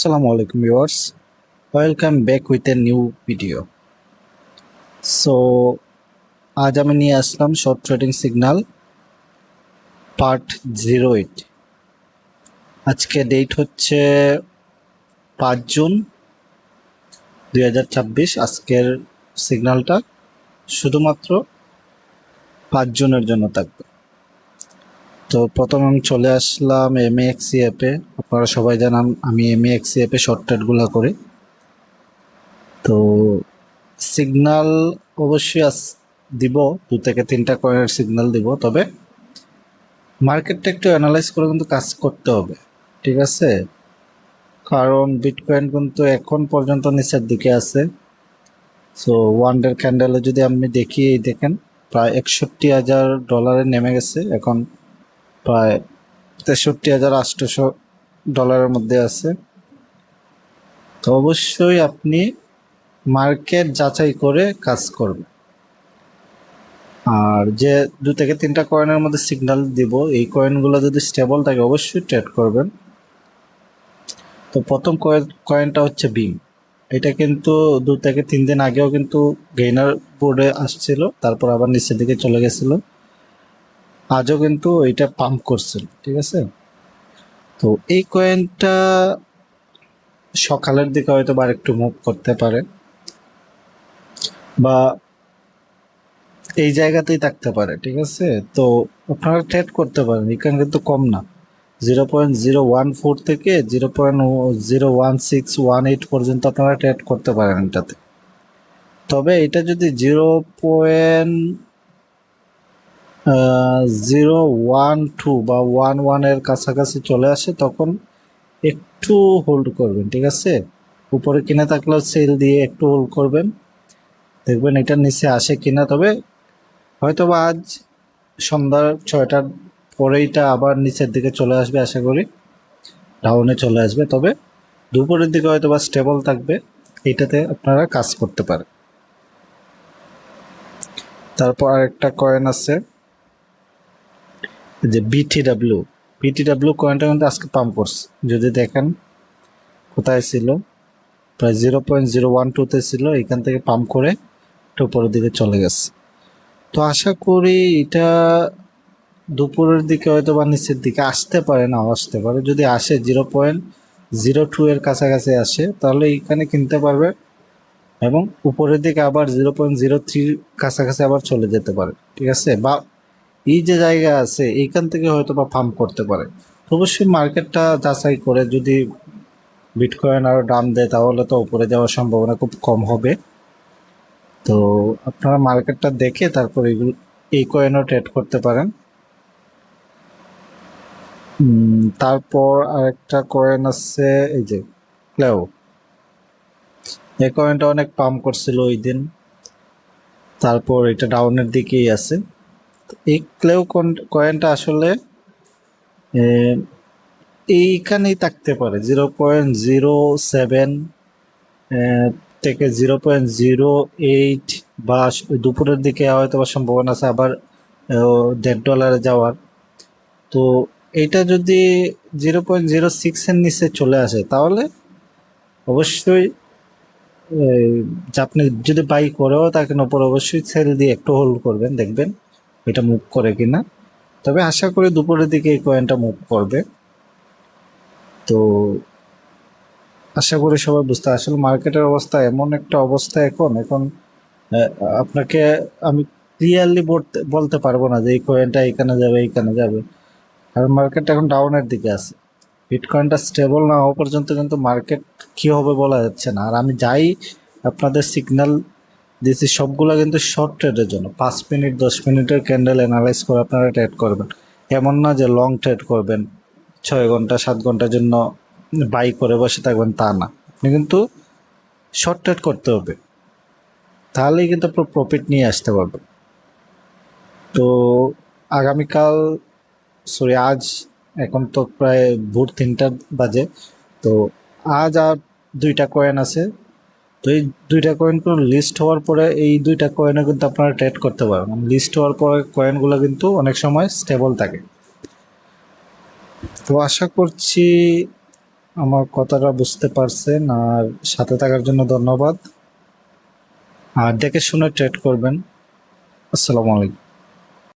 Assalamu alaikum viewers, welcome back with a new video. So আজ আমি নিয়ে আসলাম short trading signal part 08। আজকে date হচ্ছে 5 জুন 2026। আজকের সিগন্যালটা শুধুমাত্র 5 জুনের জন্য থাকবে। তো প্রথম আমি চলে আসলাম এমএএক্সি অ্যাপে। আপনারা সবাই জানেন আমি এমএএক্সি অ্যাপে শর্ট ট্রেডগুলো করি। তো সিগন্যাল অবশ্যই দিব, 2 থেকে 3টা কয়েনের সিগন্যাল দিব, তবে মার্কেটটা একটু অ্যানালাইজ করে কিন্তু কাজ করতে হবে, ঠিক আছে? কারণ বিটকয়েন কিন্তু এখন পর্যন্ত নিচের দিকে আছে। সো ওয়ান ডে ক্যান্ডেলে যদি আপনি দেখি, এই দেখেন প্রায় $61,000 নেমে গেছে, এখন প্রায় $63,800 মধ্যে আছে। তো অবশ্যই আপনি মার্কেট যাচাই করে কাজ করবেন। আর যে 2 থেকে 3টা কয়েনের মধ্যে সিগন্যাল দিব, এই কয়েনগুলো যদি স্টেবল থাকে অবশ্যই ট্রেড করবেন। তো প্রথম কয়েনটা হচ্ছে বিম। এটা কিন্তু 2 থেকে 3 দিন আগেও কিন্তু গেইনার বোর্ডে আসছিল, তারপর আবার নিচের দিকে চলে গেছিল। আজও কিন্তু এটা পাম্প করছিল, ঠিক আছে? তো এই কয়েনটা সকালের দিকে হয়তো বা একটু মুভ করতে পারে, বা এই জায়গাতেই থাকতে পারে, ঠিক আছে? তো আপনারা ট্রেড করতে পারেন, এখানে কিন্তু কম না। 0.014 থেকে 0.01618 পর্যন্ত আপনারা ট্রেড করতে পারেন এটাতে। তবে এটা যদি 0.012 বা 11 এর কাছাকাছি চলে আসে তখন একটু হোল্ড করবেন, ঠিক আছে? উপরে কিনে থাকলেও সেল দিয়ে একটু হোল্ড করবেন, দেখবেন এটার নিচে আসে কিনা। তবে হয়তো বা আজ সন্ধ্যা 6টার পরে এটা আবার নিচের দিকে চলে আসবে, আশা করি ডাউনে চলে আসবে। তবে দুপুরের দিকে হয়তো বা স্টেবল থাকবে, এইটাতে আপনারা কাজ করতে পারেন। তারপর আরেকটা কয়েন আছে যে বিটিডাব্লিউ কয়েনটা কিন্তু আজকে পাম্প করছে। যদি দেখেন কোথায় ছিল, প্রায় 0.012তে ছিল, এখান থেকে পাম্প করে একটু উপরের দিকে চলে গেছে। তো আশা করি এটা দুপুরের দিকে হয়তো বা নিচের দিকে আসতে পারে, নাও আসতে পারে। যদি আসে 0.02 এর কাছাকাছি আসে তাহলে এইখানে কিনতে পারবে, এবং উপরের দিকে আবার 0.03 কাছাকাছি আবার চলে যেতে পারে, ঠিক আছে? বা এই যে জায়গা আছে এইখান থেকে হয়তো বা পাম্প করতে পারে। অবশ্যই মার্কেটটা যাচাই করে, যদি বিটকয়েন আরও দাম দেয় তাহলে তো উপরে যাওয়ার সম্ভাবনা খুব কম হবে। তো আপনারা মার্কেটটা দেখে তারপর এই কয়েনও ট্রেড করতে পারেন। তারপর আরেকটা কয়েন আছে এই যে ক্লেও। এই কয়েনটা অনেক পাম্প করছিল ওই দিন, তারপর এটা ডাউনের দিকেই আছে। এই ক্লেও কয়েনটা আসলে এইখানেই থাকতে পারে, 0.07 থেকে 0.08, বা দুপুরের দিকে হয়তো বা সম্ভাবনা আছে আবার $1.50 যাওয়ার। তো এটা যদি 0.06 এর নিচে চলে আসে তাহলে অবশ্যই আপনি যদি বাই করেও থাকেন ওপর, অবশ্যই সেল দিয়ে একটু হোল্ড করবেন, দেখবেন এটা মুভ করে কিনা। তবে আশা করি দুপুরের দিকে এই কয়েনটা মুভ করবে। তো আশা করি সবাই বুঝতে, আসলে মার্কেটের অবস্থা এমন একটা অবস্থা এখন আপনাকে আমি ক্লিয়ারলি বলতে পারবো না যে এই কয়েনটা এখানে যাবে এইখানে যাবে, কারণ মার্কেট এখন ডাউনের দিকে আছে। বিটকয়েনটা স্টেবল না হওয়া পর্যন্ত কিন্তু মার্কেট কী হবে বলা যাচ্ছে না। আর আমি যাই আপনাদের সিগন্যাল দিয়েছি সবগুলো কিন্তু শর্ট ট্রেডের জন্য, 5 মিনিট 10 মিনিটের ক্যান্ডেল অ্যানালাইজ করে আপনারা ট্রেড করবেন। এমন না যে লং ট্রেড করবেন, 6 ঘন্টা 7 ঘন্টার জন্য বাই করে বসে থাকবেন, তা না। আপনি কিন্তু শর্ট ট্রেড করতে হবে, তাহলেই কিন্তু প্রফিট নিয়ে আসতে পারবেন। তো আগামীকাল, সরি আজ, এখন তো প্রায় ভোর 3টা বাজে। তো আজ আর 2টা কয়েন আছে। তো এই 2টা কয়েন কোনো লিস্ট হওয়ার পরে এই 2টা কয়েনও কিন্তু আপনারা ট্রেড করতে পারবেন। লিস্ট হওয়ার পরে কয়েনগুলো কিন্তু অনেক সময় স্টেবল থাকে। তো আশা করছি আমার কথাটা বুঝতে পারছেন, আর সাথে থাকার জন্য ধন্যবাদ। আর দেখে শুনে ট্রেড করবেন। আসসালামু আলাইকুম।